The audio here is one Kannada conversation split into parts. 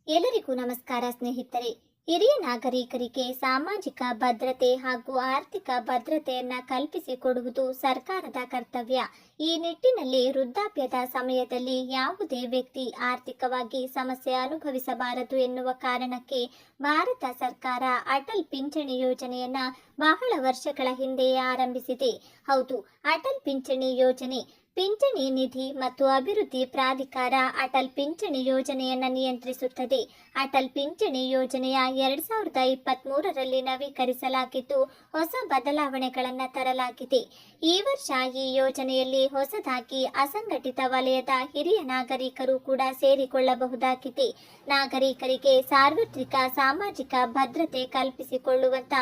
ಎಲ್ಲರಿಗೂ ನಮಸ್ಕಾರ ಸ್ನೇಹಿತರೆ. ಹಿರಿಯ ನಾಗರಿಕರಿಗೆ ಸಾಮಾಜಿಕ ಭದ್ರತೆ ಹಾಗೂ ಆರ್ಥಿಕ ಭದ್ರತೆಯನ್ನ ಕಲ್ಪಿಸಿಕೊಡುವುದು ಸರ್ಕಾರದ ಕರ್ತವ್ಯ. ಈ ನಿಟ್ಟಿನಲ್ಲಿ ವೃದ್ಧಾಪ್ಯದ ಸಮಯದಲ್ಲಿ ಯಾವುದೇ ವ್ಯಕ್ತಿ ಆರ್ಥಿಕವಾಗಿ ಸಮಸ್ಯೆ ಅನುಭವಿಸಬಾರದು ಎನ್ನುವ ಕಾರಣಕ್ಕೆ ಭಾರತ ಸರ್ಕಾರ ಅಟಲ್ ಪಿಂಚಣಿ ಯೋಜನೆಯನ್ನ ಬಹಳ ವರ್ಷಗಳ ಹಿಂದೆಯೇ ಆರಂಭಿಸಿದೆ. ಹೌದು, ಅಟಲ್ ಪಿಂಚಣಿ ಯೋಜನೆ ಪಿಂಚಣಿ ನಿಧಿ ಮತ್ತು ಅಭಿವೃದ್ಧಿ ಪ್ರಾಧಿಕಾರ ಅಟಲ್ ಪಿಂಚಣಿ ಯೋಜನೆಯನ್ನು ನಿಯಂತ್ರಿಸುತ್ತದೆ. ಅಟಲ್ ಪಿಂಚಣಿ ಯೋಜನೆಯ 2023ರಲ್ಲಿ ನವೀಕರಿಸಲಾಗಿದ್ದು ಹೊಸ ಬದಲಾವಣೆಗಳನ್ನು ತರಲಾಗಿದೆ. ಈ ವರ್ಷ ಈ ಯೋಜನೆಯಲ್ಲಿ ಹೊಸದಾಗಿ ಅಸಂಘಟಿತ ವಲಯದ ಹಿರಿಯ ನಾಗರಿಕರು ಕೂಡ ಸೇರಿಕೊಳ್ಳಬಹುದಾಗಿದೆ. ನಾಗರಿಕರಿಗೆ ಸಾರ್ವತ್ರಿಕ ಸಾಮಾಜಿಕ ಭದ್ರತೆ ಕಲ್ಪಿಸಿಕೊಳ್ಳುವಂತ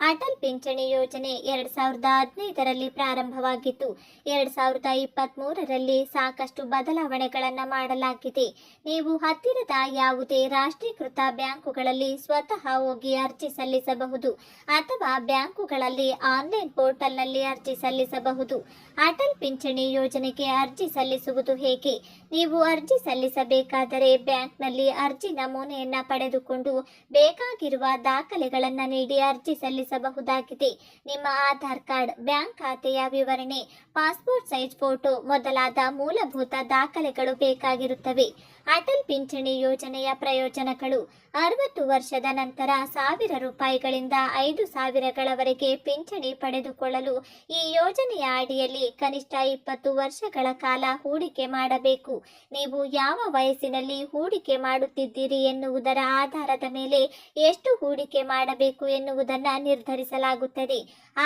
ಅಟಲ್ ಪಿಂಚಣಿ ಯೋಜನೆ 2015ರಲ್ಲಿ ಪ್ರಾರಂಭವಾಗಿದ್ದು 2023ರಲ್ಲಿ ಸಾಕಷ್ಟು ಬದಲಾವಣೆಗಳನ್ನು ಮಾಡಲಾಗಿದೆ. ನೀವು ಹತ್ತಿರದ ಯಾವುದೇ ರಾಷ್ಟ್ರೀಕೃತ ಬ್ಯಾಂಕುಗಳಲ್ಲಿ ಸ್ವತಃ ಹೋಗಿ ಅರ್ಜಿ ಸಲ್ಲಿಸಬಹುದು ಅಥವಾ ಬ್ಯಾಂಕುಗಳಲ್ಲಿ ಆನ್ಲೈನ್ ಪೋರ್ಟಲ್ನಲ್ಲಿ ಅರ್ಜಿ ಸಲ್ಲಿಸಬಹುದು. ಅಟಲ್ ಪಿಂಚಣಿ ಯೋಜನೆಗೆ ಅರ್ಜಿ ಸಲ್ಲಿಸುವುದು ಹೇಗೆ? ನೀವು ಅರ್ಜಿ ಸಲ್ಲಿಸಬೇಕಾದರೆ ಬ್ಯಾಂಕ್ನಲ್ಲಿ ಅರ್ಜಿ ನಮೂನೆಯನ್ನ ಪಡೆದುಕೊಂಡು ಬೇಕಾಗಿರುವ ದಾಖಲೆಗಳನ್ನು ನೀಡಿ ಅರ್ಜಿ ಸಲ್ಲಿಸಬಹುದಾಗಿದೆ. ನಿಮ್ಮ ಆಧಾರ್ ಕಾರ್ಡ್, ಬ್ಯಾಂಕ್ ಖಾತೆಯ ವಿವರಣೆ, ಪಾಸ್ಪೋರ್ಟ್ ಸೈಜ್ ಫೋಟೋ ಮೊದಲಾದ ಮೂಲಭೂತ ದಾಖಲೆಗಳು ಬೇಕಾಗಿರುತ್ತವೆ. ಅಟಲ್ ಪಿಂಚಣಿ ಯೋಜನೆಯ ಪ್ರಯೋಜನಗಳು: 60 ವರ್ಷದ ನಂತರ 1000 ರೂಪಾಯಿಗಳಿಂದ 5,000ಗಳವರೆಗೆ ಪಿಂಚಣಿ ಪಡೆದುಕೊಳ್ಳಲು ಈ ಯೋಜನೆಯ ಅಡಿಯಲ್ಲಿ ಕನಿಷ್ಠ 20 ವರ್ಷಗಳ ಕಾಲ ಹೂಡಿಕೆ ಮಾಡಬೇಕು. ನೀವು ಯಾವ ವಯಸ್ಸಿನಲ್ಲಿ ಹೂಡಿಕೆ ಮಾಡುತ್ತಿದ್ದೀರಿ ಎನ್ನುವುದರ ಆಧಾರದ ಮೇಲೆ ಎಷ್ಟು ಹೂಡಿಕೆ ಮಾಡಬೇಕು ಎನ್ನುವುದನ್ನು ನಿರ್ಧರಿಸಲಾಗುತ್ತದೆ.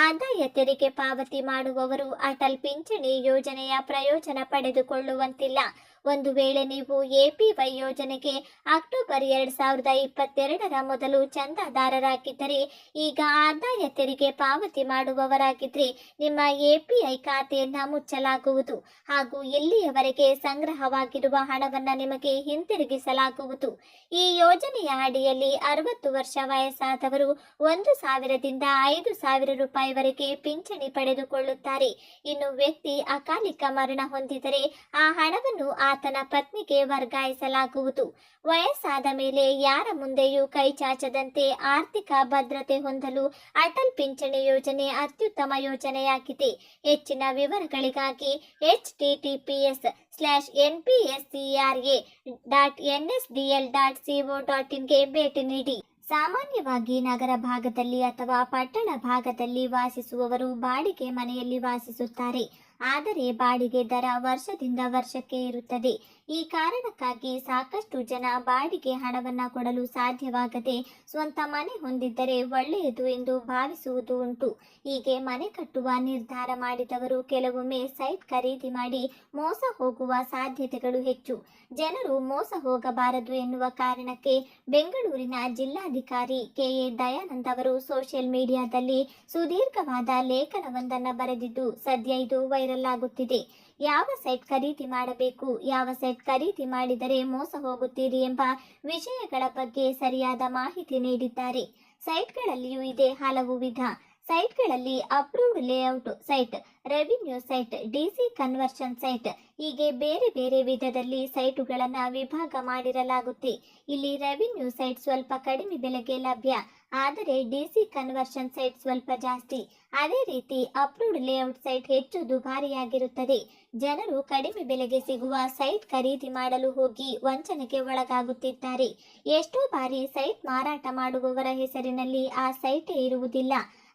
ಆದಾಯ ತೆರಿಗೆ ಪಾವತಿ ಮಾಡುವವರು ಅಟಲ್ ಪಿಂಚಣಿ ಯೋಜನೆಯ ಪ್ರಯೋಜನ ಪಡೆದುಕೊಳ್ಳುವಂತಿಲ್ಲ. ಒಂದು ವೇಳೆ ನೀವು ಎಪಿವೈ ಯೋಜನೆಗೆ ಅಕ್ಟೋಬರ್ 2022ರ ಮೊದಲು ಚಂದಾದಾರರಾಗಿದ್ದರೆ, ಈಗ ಆದಾಯ ತೆರಿಗೆ ಪಾವತಿ ಮಾಡುವವರಾಗಿದ್ದರೆ ನಿಮ್ಮ ಎಪಿಐ ಖಾತೆಯನ್ನ ಮುಚ್ಚಲಾಗುವುದು ಹಾಗೂ ಇಲ್ಲಿಯವರೆಗೆ ಸಂಗ್ರಹವಾಗಿರುವ ಹಣವನ್ನು ನಿಮಗೆ ಹಿಂತಿರುಗಿಸಲಾಗುವುದು. ಈ ಯೋಜನೆಯ ಅಡಿಯಲ್ಲಿ 60 ವರ್ಷ ವಯಸ್ಸಾದವರು 1,000ದಿಂದ 5,000 ರೂಪಾಯಿವರೆಗೆ ಪಿಂಚಣಿ ಪಡೆದುಕೊಳ್ಳುತ್ತಾರೆ. ಇನ್ನು ವ್ಯಕ್ತಿ ಅಕಾಲಿಕ ಮರಣ ಹೊಂದಿದರೆ ಆ ಹಣವನ್ನು ಆತನ ಪತ್ನಿಗೆ ವರ್ಗಾಯಿಸಲಾಗುವುದು. ವಯಸ್ಸಾದ ಮೇಲೆ ಯಾರ ಮುಂದೆಯೂ ಕೈ ಚಾಚದಂತೆ ಆರ್ಥಿಕ ಭದ್ರತೆ ಹೊಂದಲು ಅಟಲ್ ಪಿಂಚಣಿ ಯೋಜನೆ ಅತ್ಯುತ್ತಮ ಯೋಜನೆಯಾಗಿದೆ. ಹೆಚ್ಚಿನ ವಿವರಗಳಿಗಾಗಿ https:/npscra.nsdl.co.in ಗೆ ಭೇಟಿ ನೀಡಿ. ಸಾಮಾನ್ಯವಾಗಿ ನಗರ ಭಾಗದಲ್ಲಿ ಅಥವಾ ಪಟ್ಟಣ ಭಾಗದಲ್ಲಿ ವಾಸಿಸುವವರು ಬಾಡಿಗೆ ಮನೆಯಲ್ಲಿ ವಾಸಿಸುತ್ತಾರೆ. ಆದರೆ ಬಾಡಿಗೆ ದರ ವರ್ಷದಿಂದ ವರ್ಷಕ್ಕೆ ಇರುತ್ತದೆ. ಈ ಕಾರಣಕ್ಕಾಗಿ ಸಾಕಷ್ಟು ಜನ ಬಾಡಿಗೆ ಹಣವನ್ನು ಕೊಡಲು ಸಾಧ್ಯವಾಗದೆ ಸ್ವಂತ ಮನೆ ಹೊಂದಿದ್ದರೆ ಒಳ್ಳೆಯದು ಎಂದು ಭಾವಿಸುವುದು ಉಂಟು. ಹೀಗೆ ಮನೆ ಕಟ್ಟುವ ನಿರ್ಧಾರ ಮಾಡಿದವರು ಕೆಲವೊಮ್ಮೆ ಸೈಟ್ ಖರೀದಿ ಮಾಡಿ ಮೋಸ ಹೋಗುವ ಸಾಧ್ಯತೆಗಳು ಹೆಚ್ಚು. ಜನರು ಮೋಸ ಹೋಗಬಾರದು ಎನ್ನುವ ಕಾರಣಕ್ಕೆ ಬೆಂಗಳೂರಿನ ಜಿಲ್ಲಾಧಿಕಾರಿ ಕೆಎ ದಯಾನಂದ್ ಅವರು ಸೋಷಿಯಲ್ ಮೀಡಿಯಾದಲ್ಲಿ ಸುದೀರ್ಘವಾದ ಲೇಖನವೊಂದನ್ನು ಬರೆದಿದ್ದು ಸದ್ಯ ಇದು ವೈರಲ್ ಆಗುತ್ತಿದೆ. ಯಾವ ಸೈಟ್ ಖರೀದಿ ಮಾಡಬೇಕು, ಯಾವ ಸೈಟ್ ಖರೀದಿ ಮಾಡಿದರೆ ಮೋಸ ಹೋಗುತ್ತೀರಿ ಎಂಬ ವಿಷಯಗಳ ಬಗ್ಗೆ ಸರಿಯಾದ ಮಾಹಿತಿ ನೀಡಿದ್ದಾರೆ. ಸೈಟ್ಗಳಲ್ಲಿಯೂ ಇದೆ ಹಲವು ವಿಧ. ಸೈಟ್ಗಳಲ್ಲಿ approved layout site, revenue site, DC conversion site ಹೀಗೆ ಬೇರೆ ಬೇರೆ ವಿಧದಲ್ಲಿ ಸೈಟುಗಳನ್ನು ವಿಭಾಗ ಮಾಡಿರಲಾಗುತ್ತೆ. ಇಲ್ಲಿ ರೆವಿನ್ಯೂ ಸೈಟ್ ಸ್ವಲ್ಪ ಕಡಿಮೆ ಬೆಲೆಗೆ ಲಭ್ಯ, ಆದರೆ ಡಿಸಿ ಕನ್ವರ್ಷನ್ ಸೈಟ್ ಸ್ವಲ್ಪ ಜಾಸ್ತಿ. ಅದೇ ರೀತಿ ಅಪ್ರೂವ್ಡ್ ಲೇಔಟ್ ಸೈಟ್ ಹೆಚ್ಚು ದುಬಾರಿಯಾಗಿರುತ್ತದೆ. ಜನರು ಕಡಿಮೆ ಬೆಲೆಗೆ ಸಿಗುವ ಸೈಟ್ ಖರೀದಿ ಮಾಡಲು ಹೋಗಿ ವಂಚನೆಗೆ ಒಳಗಾಗುತ್ತಿದ್ದಾರೆ. ಎಷ್ಟೋ ಬಾರಿ ಸೈಟ್ ಮಾರಾಟ ಮಾಡುವವರ ಹೆಸರಿನಲ್ಲಿ ಆ ಸೈಟೇ ಇರುವುದಿಲ್ಲ.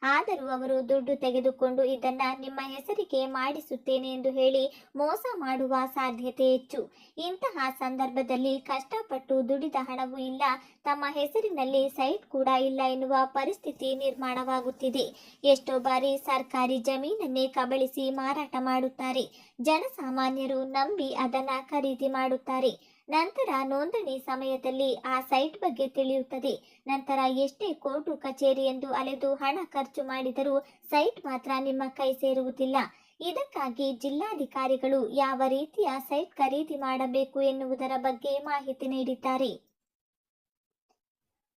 ಆದರೂ ಅವರು ದುಡ್ಡು ತೆಗೆದುಕೊಂಡು ಇದನ್ನ ನಿಮ್ಮ ಹೆಸರಿಗೆ ಮಾಡಿಸುತ್ತೇನೆ ಎಂದು ಹೇಳಿ ಮೋಸ ಮಾಡುವ ಸಾಧ್ಯತೆ ಹೆಚ್ಚು. ಇಂತಹ ಸಂದರ್ಭದಲ್ಲಿ ಕಷ್ಟಪಟ್ಟು ದುಡಿದ ಹಣವೂ ಇಲ್ಲ, ತಮ್ಮ ಹೆಸರಿನಲ್ಲಿ ಸೈಟ್ ಕೂಡ ಇಲ್ಲ ಎನ್ನುವ ಪರಿಸ್ಥಿತಿ ನಿರ್ಮಾಣವಾಗುತ್ತಿದೆ. ಎಷ್ಟೋ ಬಾರಿ ಸರ್ಕಾರಿ ಜಮೀನನ್ನೇ ಕಬಳಿಸಿ ಮಾರಾಟ ಮಾಡುತ್ತಾರೆ. ಜನಸಾಮಾನ್ಯರು ನಂಬಿ ಅದನ್ನ ಖರೀದಿ ಮಾಡುತ್ತಾರೆ. ನಂತರ ನೋಂದಣಿ ಸಮಯದಲ್ಲಿ ಆ ಸೈಟ್ ಬಗ್ಗೆ ತಿಳಿಯುತ್ತದೆ. ನಂತರ ಎಷ್ಟೇ ಕೋರ್ಟು ಕಚೇರಿ ಎಂದು ಅಲೆದು ಹಣ ಖರ್ಚು ಮಾಡಿದರೂ ಸೈಟ್ ಮಾತ್ರ ನಿಮ್ಮ ಕೈ ಸೇರುವುದಿಲ್ಲ. ಇದಕ್ಕಾಗಿ ಜಿಲ್ಲಾಧಿಕಾರಿಗಳು ಯಾವ ರೀತಿಯ ಸೈಟ್ ಖರೀದಿ ಮಾಡಬೇಕು ಎನ್ನುವುದರ ಬಗ್ಗೆ ಮಾಹಿತಿ ನೀಡಿದ್ದಾರೆ.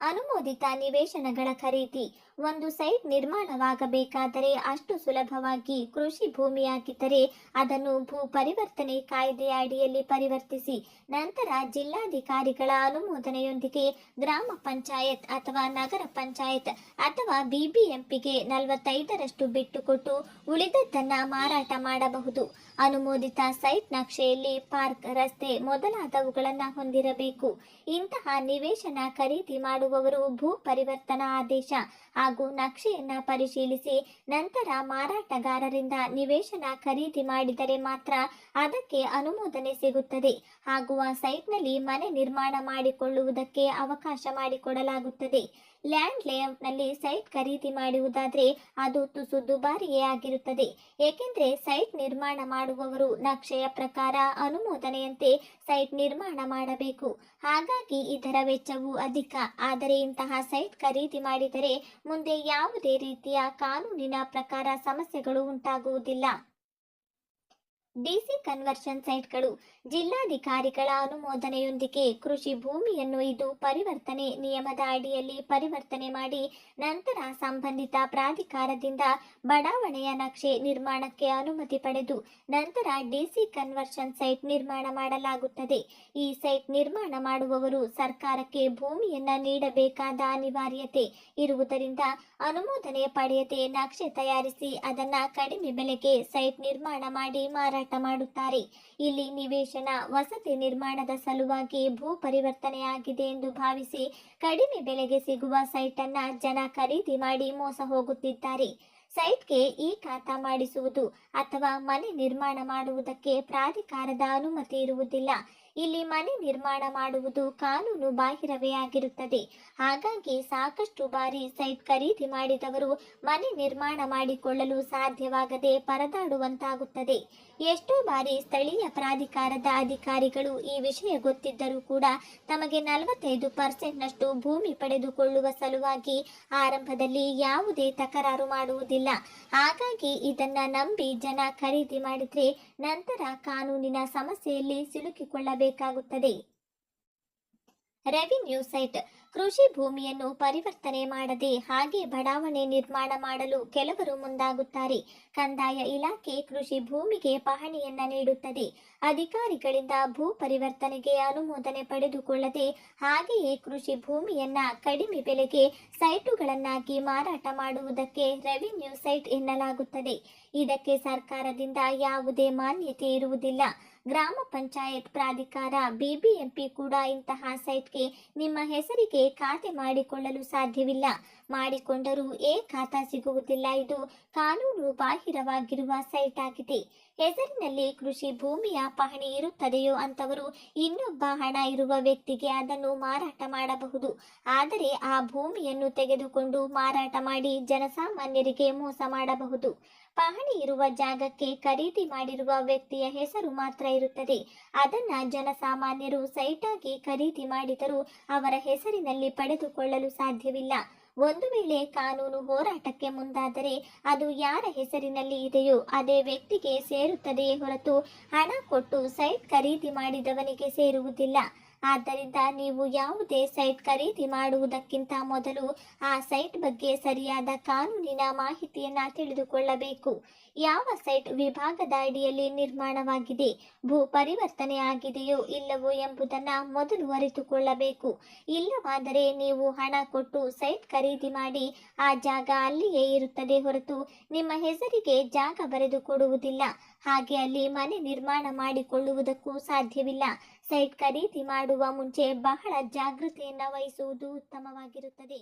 ಅನುಮೋದಿತ ನಿವೇಶನಗಳ ಖರೀದಿ: ಒಂದು ಸೈಟ್ ನಿರ್ಮಾಣವಾಗಬೇಕಾದರೆ ಅಷ್ಟು ಸುಲಭವಾಗಿ ಕೃಷಿ ಭೂಮಿಯಾಗಿದ್ದರೆ ಅದನ್ನು ಭೂ ಪರಿವರ್ತನೆ ಕಾಯ್ದೆಯ ಅಡಿಯಲ್ಲಿ ಪರಿವರ್ತಿಸಿ ನಂತರ ಜಿಲ್ಲಾಧಿಕಾರಿಗಳ ಅನುಮೋದನೆಯೊಂದಿಗೆ ಗ್ರಾಮ ಪಂಚಾಯತ್ ಅಥವಾ ನಗರ ಪಂಚಾಯತ್ ಅಥವಾ ಬಿಬಿಎಂಪಿಗೆ 45ರಷ್ಟು ಬಿಟ್ಟುಕೊಟ್ಟು ಉಳಿದದ್ದನ್ನ ಮಾರಾಟ ಮಾಡಬಹುದು. ಅನುಮೋದಿತ ಸೈಟ್ ನಕ್ಷೆಯಲ್ಲಿ ಪಾರ್ಕ್, ರಸ್ತೆ ಮೊದಲಾದವುಗಳನ್ನು ಹೊಂದಿರಬೇಕು. ಇಂತಹ ನಿವೇಶನ ಖರೀದಿ ಮಾಡುವವರು ಭೂ ಪರಿವರ್ತನಾ ಆದೇಶ ಹಾಗೂ ನಕ್ಷೆಯನ್ನ ಪರಿಶೀಲಿಸಿ ನಂತರ ಮಾರಾಟಗಾರರಿಂದ ನಿವೇಶನ ಖರೀದಿ ಮಾಡಿದರೆ ಮಾತ್ರ ಅದಕ್ಕೆ ಅನುಮೋದನೆ ಸಿಗುತ್ತದೆ ಹಾಗೂ ಆ ಸೈಟ್ನಲ್ಲಿ ಮನೆ ನಿರ್ಮಾಣ ಮಾಡಿಕೊಳ್ಳುವುದಕ್ಕೆ ಅವಕಾಶ ಮಾಡಿಕೊಡಲಾಗುತ್ತದೆ. ಲ್ಯಾಂಡ್ ಲೇಔಟ್ನಲ್ಲಿ ಸೈಟ್ ಖರೀದಿ ಮಾಡುವುದಾದರೆ ಅದು ತುಸು ದುಬಾರಿಯೇ ಆಗಿರುತ್ತದೆ. ಏಕೆಂದರೆ ಸೈಟ್ ನಿರ್ಮಾಣ ಮಾಡುವವರು ನಕ್ಷೆಯ ಪ್ರಕಾರ ಅನುಮೋದನೆಯಂತೆ ಸೈಟ್ ನಿರ್ಮಾಣ ಮಾಡಬೇಕು. ಹಾಗಾಗಿ ಇದರ ವೆಚ್ಚವು ಅಧಿಕ. ಆದರೆ ಇಂತಹ ಸೈಟ್ ಖರೀದಿ ಮಾಡಿದರೆ ಮುಂದೆ ಯಾವುದೇ ರೀತಿಯ ಕಾನೂನಿನ ಪ್ರಕಾರ ಸಮಸ್ಯೆಗಳು ಉಂಟಾಗುವುದಿಲ್ಲ. ಡಿಸಿ ಕನ್ವರ್ಷನ್ ಸೈಟ್ಗಳು ಜಿಲ್ಲಾಧಿಕಾರಿಗಳ ಅನುಮೋದನೆಯೊಂದಿಗೆ ಕೃಷಿ ಭೂಮಿಯನ್ನು ಇದು ಪರಿವರ್ತನೆ ನಿಯಮದ ಅಡಿಯಲ್ಲಿ ಪರಿವರ್ತನೆ ಮಾಡಿ ನಂತರ ಸಂಬಂಧಿತ ಪ್ರಾಧಿಕಾರದಿಂದ ಬಡಾವಣೆಯ ನಕ್ಷೆ ನಿರ್ಮಾಣಕ್ಕೆ ಅನುಮತಿ ಪಡೆದು ನಂತರ ಡಿಸಿ ಕನ್ವರ್ಷನ್ ಸೈಟ್ ನಿರ್ಮಾಣ ಮಾಡಲಾಗುತ್ತದೆ. ಈ ಸೈಟ್ ನಿರ್ಮಾಣ ಮಾಡುವವರು ಸರ್ಕಾರಕ್ಕೆ ಭೂಮಿಯನ್ನ ನೀಡಬೇಕಾದ ಅನಿವಾರ್ಯತೆ ಇರುವುದರಿಂದ ಅನುಮೋದನೆ ಪಡೆಯದೆ ನಕ್ಷೆ ತಯಾರಿಸಿ ಅದನ್ನ ಕಡಿಮೆ ಬೆಲೆಗೆ ಸೈಟ್ ನಿರ್ಮಾಣ ಮಾಡಿ ಮಾರಾಟ ಮಾಡುತ್ತಾರೆ. ಇಲ್ಲಿ ನಿವೇಶನ ವಸತಿ ನಿರ್ಮಾಣದ ಸಲುವಾಗಿ ಭೂ ಪರಿವರ್ತನೆಯಾಗಿದೆ ಎಂದು ಭಾವಿಸಿ ಕಡಿಮೆ ಬೆಲೆಗೆ ಸಿಗುವ ಸೈಟ್ ಅನ್ನ ಜನ ಖರೀದಿ ಮಾಡಿ ಮೋಸ ಹೋಗುತ್ತಿದ್ದಾರೆ. ಸೈಟ್ಗೆ ಈ ಖಾತಾ ಮಾಡಿಸುವುದು ಅಥವಾ ಮನೆ ನಿರ್ಮಾಣ ಮಾಡುವುದಕ್ಕೆ ಪ್ರಾಧಿಕಾರದ ಅನುಮತಿ ಇರುವುದಿಲ್ಲ. ಇಲ್ಲಿ ಮನೆ ನಿರ್ಮಾಣ ಮಾಡುವುದು ಕಾನೂನು ಬಾಹಿರವೇ ಆಗಿರುತ್ತದೆ. ಹಾಗಾಗಿ ಸಾಕಷ್ಟು ಬಾರಿ ಸೈಟ್ ಖರೀದಿ ಮಾಡಿದವರು ಮನೆ ನಿರ್ಮಾಣ ಮಾಡಿಕೊಳ್ಳಲು ಸಾಧ್ಯವಾಗದೆ ಪರದಾಡುವಂತಾಗುತ್ತದೆ. ಎಷ್ಟೋ ಬಾರಿ ಸ್ಥಳೀಯ ಪ್ರಾಧಿಕಾರದ ಅಧಿಕಾರಿಗಳು ಈ ವಿಷಯ ಗೊತ್ತಿದ್ದರೂ ಕೂಡ ತಮಗೆ 45% ಭೂಮಿ ಪಡೆದುಕೊಳ್ಳುವ ಸಲುವಾಗಿ ಆರಂಭದಲ್ಲಿ ಯಾವುದೇ ತಕರಾರು ಮಾಡುವುದಿಲ್ಲ. ಹಾಗಾಗಿ ಇದನ್ನ ನಂಬಿ ಜನ ಖರೀದಿ ಮಾಡಿದ್ರೆ ನಂತರ ಕಾನೂನಿನ ಸಮಸ್ಯೆಯಲ್ಲಿ ಸಿಲುಕಿಕೊಳ್ಳಬೇಕಾಗುತ್ತದೆ. ರೆವಿನ್ಯೂ ಸೈಟ್ ಕೃಷಿ ಭೂಮಿಯನ್ನು ಪರಿವರ್ತನೆ ಮಾಡದೆ ಹಾಗೆ ಬಡಾವಣೆ ನಿರ್ಮಾಣ ಮಾಡಲು ಕೆಲವರು ಮುಂದಾಗುತ್ತಾರೆ. ಕಂದಾಯ ಇಲಾಖೆ ಕೃಷಿ ಭೂಮಿಗೆ ಪಹಣಿಯನ್ನ ನೀಡುತ್ತದೆ. ಅಧಿಕಾರಿಗಳಿಂದ ಭೂ ಪರಿವರ್ತನೆಗೆ ಅನುಮೋದನೆ ಪಡೆದುಕೊಳ್ಳದೆ ಹಾಗೆಯೇ ಕೃಷಿ ಭೂಮಿಯನ್ನ ಕಡಿಮೆ ಬೆಲೆಗೆ ಸೈಟುಗಳನ್ನಾಗಿ ಮಾರಾಟ ಮಾಡುವುದಕ್ಕೆ ರೆವಿನ್ಯೂ ಸೈಟ್ ಎನ್ನಲಾಗುತ್ತದೆ. ಇದಕ್ಕೆ ಸರ್ಕಾರದಿಂದ ಯಾವುದೇ ಮಾನ್ಯತೆ ಇರುವುದಿಲ್ಲ. ಗ್ರಾಮ ಪಂಚಾಯತ್ ಪ್ರಾಧಿಕಾರ ಬಿಬಿಎಂಪಿ ಕೂಡ ಇಂತಹ ಸೈಟ್ಗೆ ನಿಮ್ಮ ಹೆಸರಿಗೆ ಖಾತೆ ಮಾಡಿಕೊಳ್ಳಲು ಸಾಧ್ಯವಿಲ್ಲ. ಮಾಡಿಕೊಂಡರೂ ಖಾತಾ ಸಿಗುವುದಿಲ್ಲ. ಇದು ಕಾನೂನು ಬಾಹಿರವಾಗಿರುವ ಸೈಟ್ ಆಗಿದೆ. ಹೆಸರಿನಲ್ಲಿ ಕೃಷಿ ಭೂಮಿಯ ಪಹಣಿ ಇರುತ್ತದೆಯೋ ಅಂತವರು ಇನ್ನೊಬ್ಬ ಹಣ ಇರುವ ವ್ಯಕ್ತಿಗೆ ಅದನ್ನು ಮಾರಾಟ ಮಾಡಬಹುದು. ಆದರೆ ಆ ಭೂಮಿಯನ್ನು ತೆಗೆದುಕೊಂಡು ಮಾರಾಟ ಮಾಡಿ ಜನಸಾಮಾನ್ಯರಿಗೆ ಮೋಸ ಮಾಡಬಹುದು. ಪಹಣಿ ಇರುವ ಜಾಗಕ್ಕೆ ಖರೀದಿ ಮಾಡಿರುವ ವ್ಯಕ್ತಿಯ ಹೆಸರು ಮಾತ್ರ ಇರುತ್ತದೆ. ಅದನ್ನ ಜನಸಾಮಾನ್ಯರು ಸೈಟ್ ಆಗಿ ಖರೀದಿ ಮಾಡಿದರೂ ಅವರ ಹೆಸರಿನಲ್ಲಿ ಪಡೆದುಕೊಳ್ಳಲು ಸಾಧ್ಯವಿಲ್ಲ. ಒಂದು ವೇಳೆ ಕಾನೂನು ಹೋರಾಟಕ್ಕೆ ಮುಂದಾದರೆ ಅದು ಯಾರ ಹೆಸರಿನಲ್ಲಿ ಇದೆಯೋ ಅದೇ ವ್ಯಕ್ತಿಗೆ ಸೇರುತ್ತದೆಯೇ ಹೊರತು ಹಣ ಕೊಟ್ಟು ಸೈಟ್ ಖರೀದಿ ಮಾಡಿದವನಿಗೆ ಸೇರುವುದಿಲ್ಲ. ಆದ್ದರಿಂದ ನೀವು ಯಾವುದೇ ಸೈಟ್ ಖರೀದಿ ಮಾಡುವುದಕ್ಕಿಂತ ಮೊದಲು ಆ ಸೈಟ್ ಬಗ್ಗೆ ಸರಿಯಾದ ಕಾನೂನಿನ ಮಾಹಿತಿಯನ್ನ ತಿಳಿದುಕೊಳ್ಳಬೇಕು. ಯಾವ ಸೈಟ್ ವಿಭಾಗದ ಅಡಿಯಲ್ಲಿ ನಿರ್ಮಾಣವಾಗಿದೆ, ಭೂ ಪರಿವರ್ತನೆ ಆಗಿದೆಯೋ ಇಲ್ಲವೋ ಎಂಬುದನ್ನು ಮೊದಲು ಅರಿತುಕೊಳ್ಳಬೇಕು. ಇಲ್ಲವಾದರೆ ನೀವು ಹಣ ಕೊಟ್ಟು ಸೈಟ್ ಖರೀದಿ ಮಾಡಿ ಆ ಜಾಗ ಅಲ್ಲಿಯೇ ಇರುತ್ತದೆ ಹೊರತು ನಿಮ್ಮ ಹೆಸರಿಗೆ ಜಾಗ ಬರೆದು ಕೊಡುವುದಿಲ್ಲ. ಹಾಗೆ ಅಲ್ಲಿ ಮನೆ ನಿರ್ಮಾಣ ಮಾಡಿಕೊಳ್ಳುವುದಕ್ಕೂ ಸಾಧ್ಯವಿಲ್ಲ. ಸೈಟ್ ಖರೀದಿ ಮಾಡುವ ಮುಂಚೆ ಬಹಳ ಜಾಗೃತೆಯನ್ನು ವಹಿಸುವುದು ಉತ್ತಮವಾಗಿರುತ್ತದೆ.